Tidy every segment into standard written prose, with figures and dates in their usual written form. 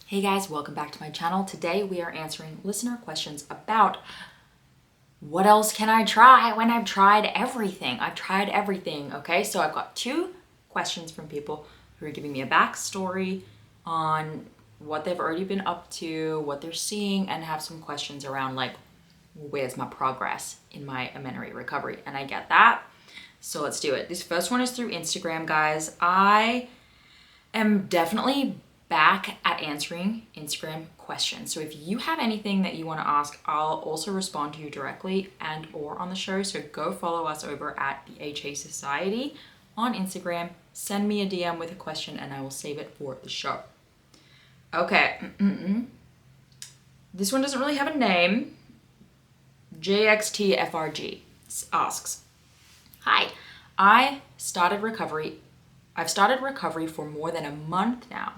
Hey guys, welcome back to my channel. Today we are answering listener questions about what else can I try when I've tried everything. I've tried everything, okay? So I've got two questions from people who are giving me a backstory on what they've already been up to, what they're seeing, and have some questions around like, where's my progress in my amenorrhea recovery? And I get that. So let's do it. This first one is through Instagram, guys. I am definitely back at answering Instagram questions. So if you have anything that you want to ask, I'll also respond to you directly and or on the show. So go follow us over at the HA Society on Instagram. Send me a DM with a question and I will save it for the show. Okay. This one doesn't really have a name. JXTFRG asks, hi, I've started recovery for more than a month now.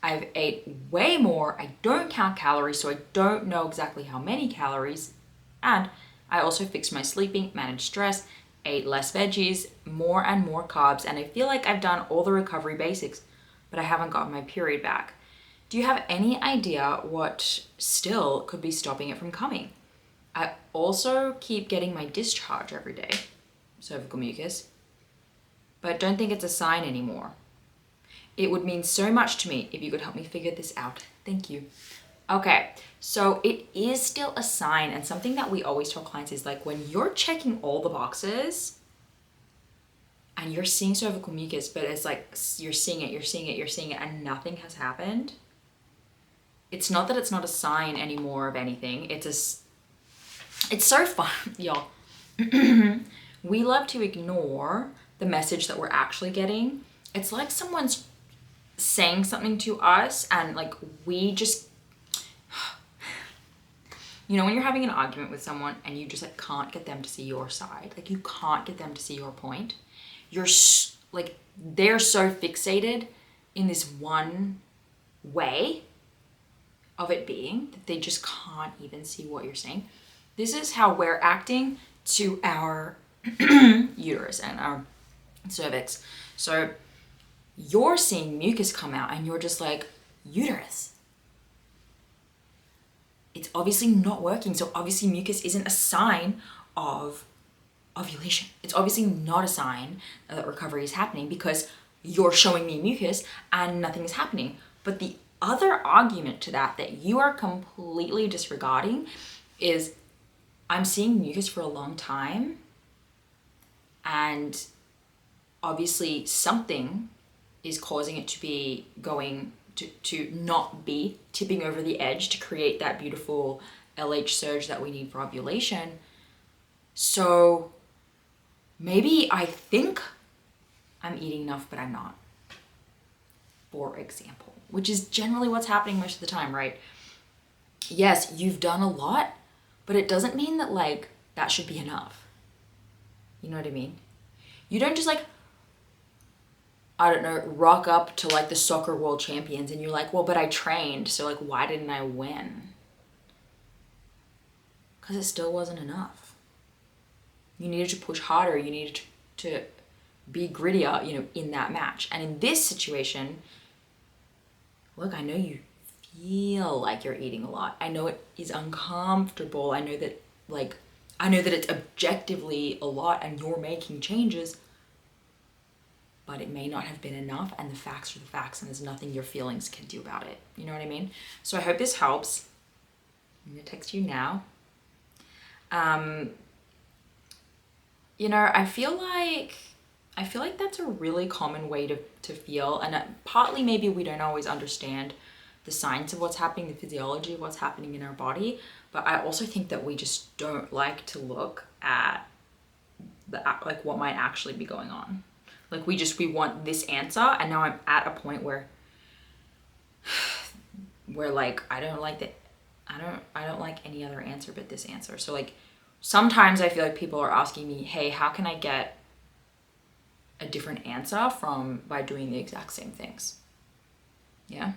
I've ate way more. I don't count calories, so I don't know exactly how many calories. And I also fixed my sleeping, managed stress, ate less veggies, more and more carbs, and I feel like I've done all the recovery basics, but I haven't gotten my period back. Do you have any idea what still could be stopping it from coming? I also keep getting my discharge every day, cervical mucus, but don't think it's a sign anymore. It would mean so much to me if you could help me figure this out. Thank you. Okay, so it is still a sign, and something that we always tell clients is like when you're checking all the boxes and you're seeing cervical mucus, but it's like you're seeing it, and nothing has happened. It's not that it's not a sign anymore of anything. It's so fun, y'all. We love to ignore the message that we're actually getting. It's like someone's saying something to us and like we just, you know, when you're having an argument with someone and you just like can't get them to see your side, like you can't get them to see your point. Like they're so fixated in this one way of it being that they just can't even see what you're saying. This is how we're acting to our uterus and our cervix. So you're seeing mucus come out and you're just like, uterus, it's obviously not working. So obviously mucus isn't a sign of ovulation. It's obviously not a sign that recovery is happening because you're showing me mucus and nothing is happening. But the other argument to that you are completely disregarding is I'm seeing mucus for a long time and obviously something is causing it to be going to not be tipping over the edge to create that beautiful LH surge that we need for ovulation. So maybe I think I'm eating enough, but I'm not, for example, which is generally what's happening most of the time, right? Yes, you've done a lot, but it doesn't mean that like that should be enough. You know what I mean? You don't just like, I don't know, rock up to like the soccer world champions and you're like, well, but I trained, so like why didn't I win? Because it still wasn't enough. You needed to push harder, you needed to be grittier, you know, in that match. And in this situation, look, I know you feel like you're eating a lot. I know it is uncomfortable. I know that it's objectively a lot and you're making changes, but it may not have been enough, and the facts are the facts and there's nothing your feelings can do about it. You know what I mean? So I hope this helps. I'm gonna text you now. You know, I feel like that's a really common way to feel, and partly maybe we don't always understand the science of what's happening, the physiology of what's happening in our body, but I also think that we just don't like to look at like what might actually be going on. Like we want this answer, and now I'm at a point where like I don't like any other answer but this answer. So like sometimes I feel like people are asking me, hey, how can I get a different answer by doing the exact same things? Yeah.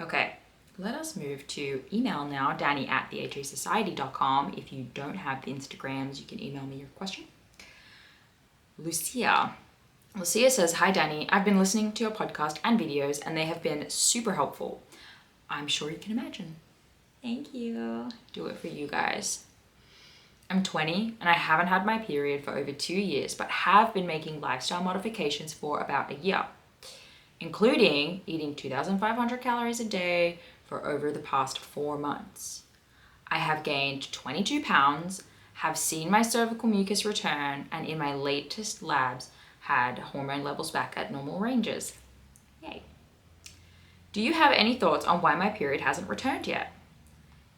Okay, let us move to email now, danny@thehasociety.com. If you don't have the Instagrams, you can email me your question. Lucia Lucia says, "Hi Danny, I've been listening to your podcast and videos and they have been super helpful. I'm sure you can imagine." Thank you. Do it for you guys. I'm 20 and I haven't had my period for over 2 years, but have been making lifestyle modifications for about a year, including eating 2,500 calories a day for over the past 4 months. I have gained 22 pounds, have seen my cervical mucus return, and in my latest labs had hormone levels back at normal ranges. Yay. Do you have any thoughts on why my period hasn't returned yet?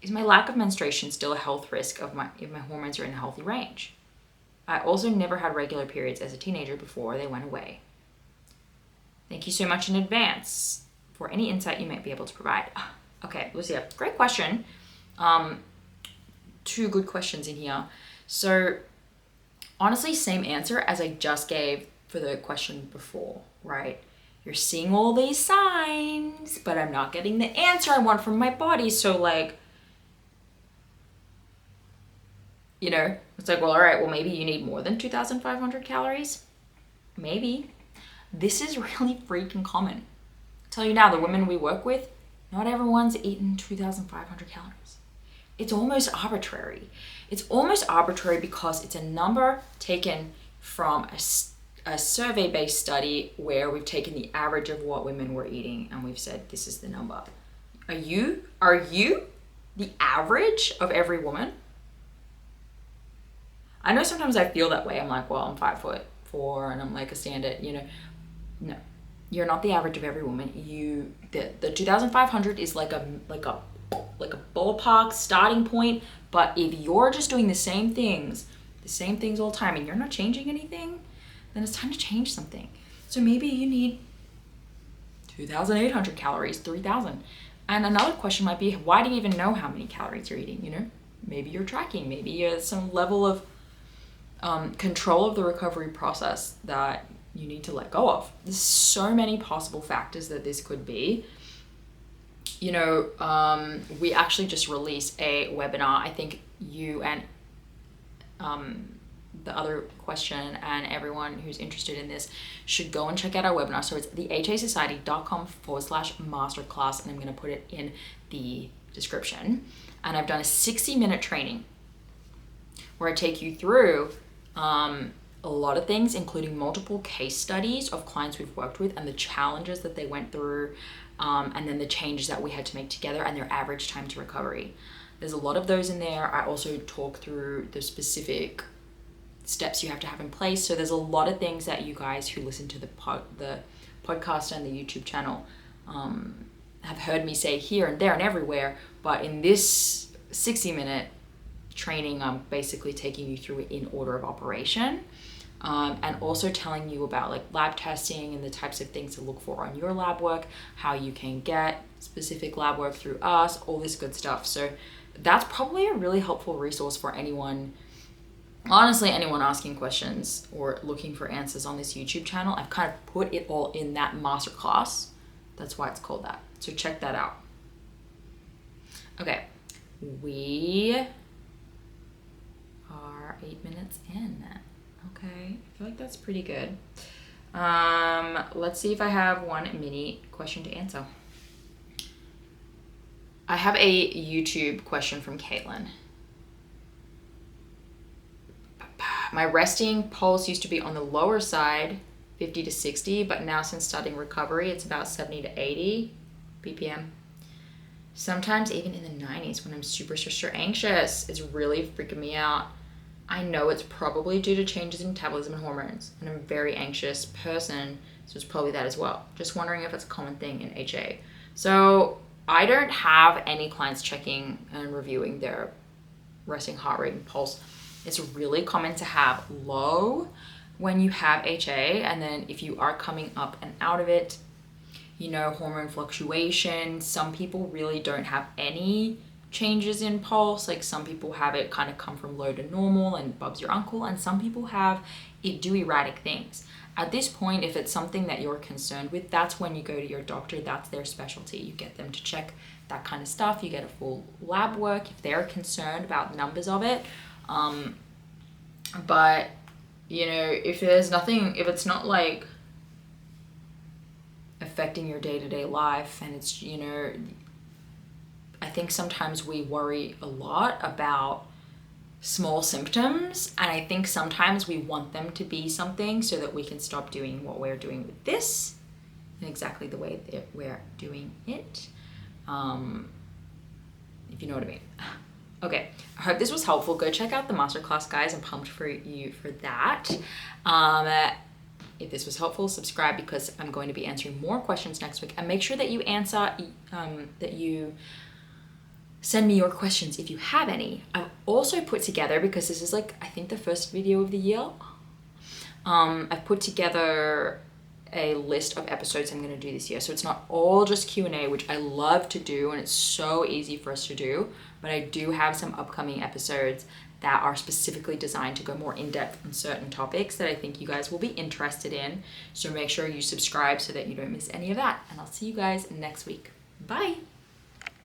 Is my lack of menstruation still a health risk if my hormones are in a healthy range? I also never had regular periods as a teenager before they went away. Thank you so much in advance for any insight you might be able to provide. Okay, Lucia, great question. 2 good questions in here. So honestly, same answer as I just gave for the question before, right? You're seeing all these signs, but I'm not getting the answer I want from my body. So like, you know, it's like, well, all right, well, maybe you need more than 2,500 calories. Maybe. This is really freaking common. I tell you now, the women we work with, not everyone's eating 2,500 calories. It's almost arbitrary. It's almost arbitrary because it's a number taken from a survey-based study where we've taken the average of what women were eating and we've said this is the number. Are you the average of every woman? I know sometimes I feel that way. I'm like, well, I'm 5'4" and I'm like a standard, you know. No, you're not the average of every woman. The 2,500 is like a ballpark starting point. But if you're just doing the same things all the time, and you're not changing anything, then it's time to change something. So maybe you need 2,800 calories, 3,000. And another question might be, why do you even know how many calories you're eating? You know, maybe you're tracking. Maybe you have some level of control of the recovery process that you need to let go of. There's so many possible factors that this could be. You know, we actually just released a webinar. I think you and the other question and everyone who's interested in this should go and check out our webinar. So it's thehasociety.com/masterclass, and I'm going to put it in the description. And I've done a 60-minute training where I take you through a lot of things, including multiple case studies of clients we've worked with and the challenges that they went through, and then the changes that we had to make together and their average time to recovery. There's a lot of those in there. I also talk through the specific steps you have to have in place. So there's a lot of things that you guys who listen to the podcast and the YouTube channel have heard me say here and there and everywhere. But in this 60-minute training, I'm basically taking you through it in order of operation, and also telling you about like lab testing and the types of things to look for on your lab work, how you can get specific lab work through us, all this good stuff. So that's probably a really helpful resource for anyone, honestly, anyone asking questions or looking for answers on this YouTube channel. I've kind of put it all in that masterclass. That's why it's called that. So check that out. Okay, we are 8 minutes in. Okay, I feel like that's pretty good. Let's see if I have one mini question to answer. I have a YouTube question from Caitlin. My resting pulse used to be on the lower side, 50 to 60, but now since starting recovery, it's about 70 to 80 BPM. Sometimes even in the 90s when I'm super stressed or anxious. It's really freaking me out. I know it's probably due to changes in metabolism and hormones, and I'm a very anxious person, so it's probably that as well. Just wondering if it's a common thing in HA. So I don't have any clients checking and reviewing their resting heart rate and pulse. It's really common to have low when you have HA, and then if you are coming up and out of it, you know, hormone fluctuation. Some people really don't have any changes in pulse. Like some people have it kind of come from low to normal and Bob's your uncle, and some people have it do erratic things. At this point, if it's something that you're concerned with, that's when you go to your doctor. That's their specialty. You get them to check that kind of stuff. You get a full lab work if they're concerned about numbers of it. But you know, if there's nothing, if it's not like affecting your day-to-day life, and it's, you know, I think sometimes we worry a lot about small symptoms, and I think sometimes we want them to be something so that we can stop doing what we're doing with this in exactly the way that we're doing it. If you know what I mean. Okay, I hope this was helpful. Go check out the masterclass, guys. I'm pumped for you for that. If this was helpful, subscribe, because I'm going to be answering more questions next week. And make sure that you that you send me your questions if you have any. I've also put together, because this is like, I think the first video of the year, I've put together a list of episodes I'm going to do this year. So it's not all just Q&A, which I love to do, and it's so easy for us to do, but I do have some upcoming episodes that are specifically designed to go more in depth on certain topics that I think you guys will be interested in. So make sure you subscribe so that you don't miss any of that. And I'll see you guys next week. Bye.